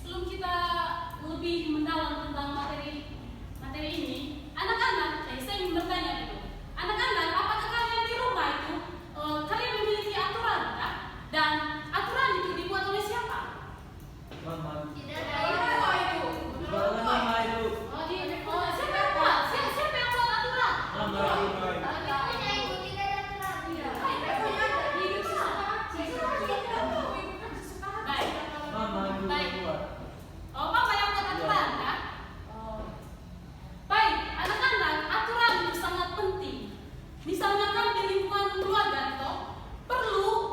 sebelum kita lebih mendalam tentang materi ini, anak-anak, saya ingin bertanya dulu. Anak-anak, apakah kalian di rumah itu kalian memiliki aturan, kah? Dan aturan itu dibuat oleh siapa? Mama. Tidak ada itu. Mama itu. Siapa yang buat? Siapa yang buat aturan? Mama itu. Punya ibu tidak ada aturan. Baik. Mama itu Baik. buat. Oh, Papa yang buat aturan, kan? Baik, anak-anak, aturan itu sangat penting. Misalnya kan di lingkungan keluarga itu perlu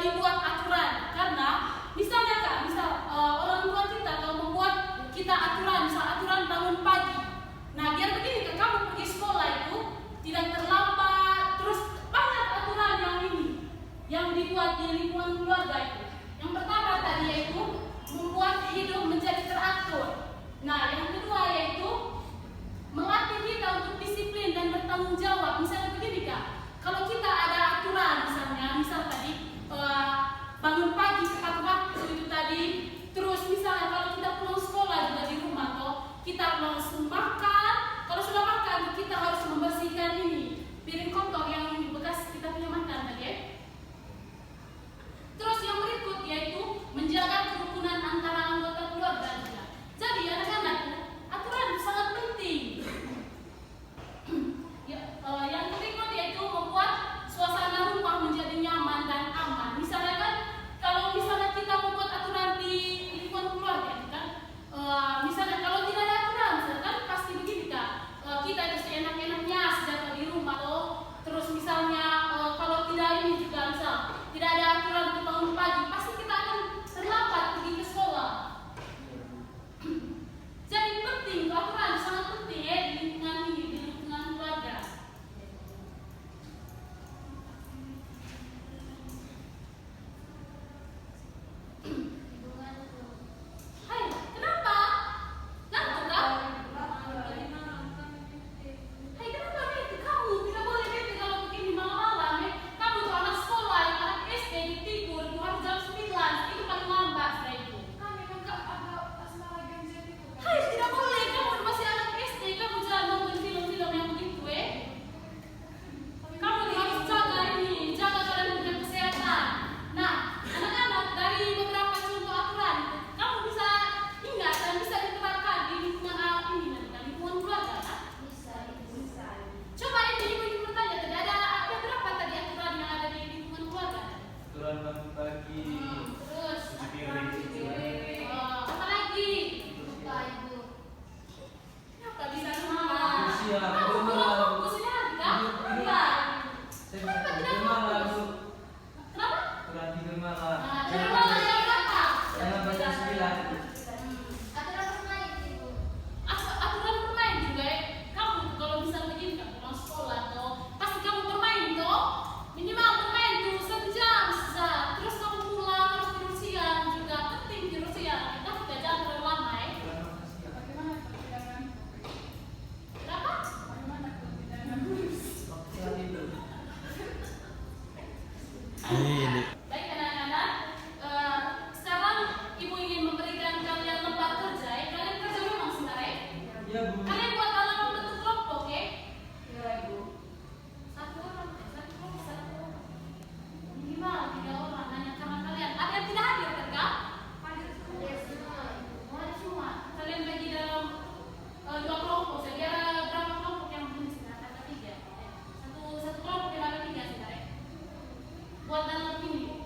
dibuat aturan, karena misalnya kan, orang tua kita kalau membuat kita aturan, misal aturan bangun pagi. Nah, biar begini kan kamu pergi sekolah itu tidak terlambat, terus banyak aturan yang ini yang dibuat di lingkungan keluarga itu. Yang pertama tadi yaitu membuat hidup menjadi teratur. Nah, yang kedua yaitu melatih kita untuk disiplin dan bertanggung jawab. Misalnya begini Kak, kalau kita ada aturan misal tadi bangun pagi tepat waktu itu tadi, terus misalnya kalau kita pulang sekolah juga di rumah toh kita langsung makan. Kalau sudah makan kita harus membersihkan ini piring kotor yang ini bekas kita punya makan tadi ya. Terus yang berikut yaitu menjaga kerukunan antara anggota keluarga juga. Jadi anak-anak, aturan sangat penting. Yang berikut yaitu membuat suasana rumah menjadi nyaman dan aman. Misalnya kan, kalau misalnya kita membuat aturan di lingkungan keluarga, kan, misalnya kalau tidak ada aturan, kan pasti begini Kak, kita itu seenak-enaknya sejak di rumah, toh. Terus misalnya kalau tidak ini juga misal tidak ada aturan untuk bangun pagi, pasti kita akan terlambat pergi ke sekolah. Jadi penting, aturan sangat penting ya di lingkungan ini, di lingkungan keluarga. Hai, kenapa? Ngantuk kah? Hai, kenapa bete? Kamu tidak boleh bete kalau begini malam-malam ya. Kamu tuh anak sekolah, anak SD tidur, itu harus jam 9, itu paling lambat sudah itu. Hai, tidak boleh, kamu masih anak SD, kamu jangan nonton film-film yang begitu Kamu harus jaga ini, jaga kalian punya kesehatan. Nah, anak-anak, dari beberapa contoh aturan, kamu bisa ingat dan bisa diterapkan di lingkungan ini nanti, lingkungan keluarga kan? Coba ini ibu bertanya tadi, ada berapa tadi aturan yang ada di lingkungan keluarga? Aturan bangun pagi. Terus, Cuci piring. apa lagi? Kenapa bisa lupa? Kursi ya, Kamu rumah. kurang fokus ini hari kan? Iya. Saya Kenapa bisa tidak tidur malam. fokus? Kenapa? Kurang tidur malam. Jangan malah yang berapa? Jangan baca 9. Aturan bermain juga ya. Kamu kalau bisa begini kan pulang sekolah toh, pasti kamu bermain toh. Minimal bermain tuh 1 jam saja. Terus kamu pulang harus tidur siang juga. Penting tidur siang. Kita tidak jangan terlalu lama ya. Kenapa? Ini Baik anak-anak, sekarang ibu ingin memberikan kalian lembar kerja ya. Kalian kerja memang sebenarnya. Iya, Bu. Kalian buat dalam bentuk kelompok ya. Satu orang. Minimal 3 orang. Hanya karena kalian. Ada yang tidak hadir kan Kak? Hadir semua. Kalian bagi dalam 2 kelompok. Saya biar berapa kelompok yang begini sih? Ada 3. Satu kelompok yang ada 3 sebenarnya. Buat dalam ini.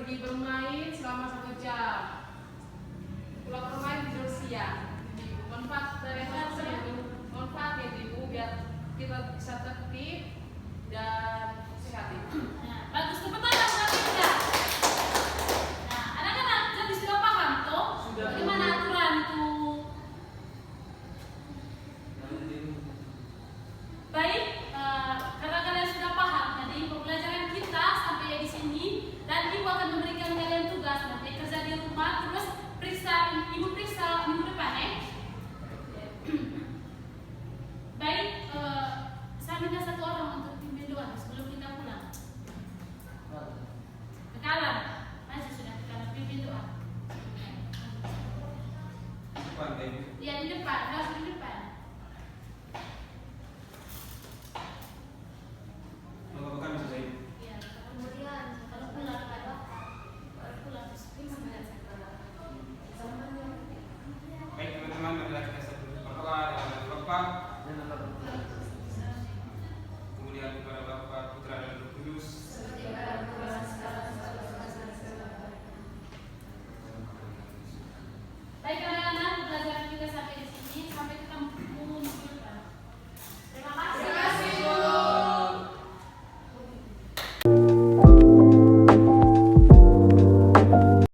pergi bermain selama 1 jam. Pulang bermain tidur siang. Jadi manfaat dari manfaat ya ibu biar kita bisa tertib dan sehat itu. Nah, bagus cepetan berarti sudah. Nah, anak-anak jadi sudah paham toh? Sudah. Bagaimana aturan itu? Baik, karena kalian sudah paham, jadi pembelajaran kita sampai di sini dan ibu akan memberikan kalian tugas nanti kerja di rumah terus ibu periksa minggu depan ya. Baik, saya minta 1 orang untuk pimpin doa sebelum kita pulang. Kekalan, masih sudah kekalan pimpin doa. Iya di depan, harus di depan. Iya, Kemudian kalau pulang baru pulang terus periksa. Baik teman-teman, marilah kita sebut berdoa dengan Bapak. Jangan lupa.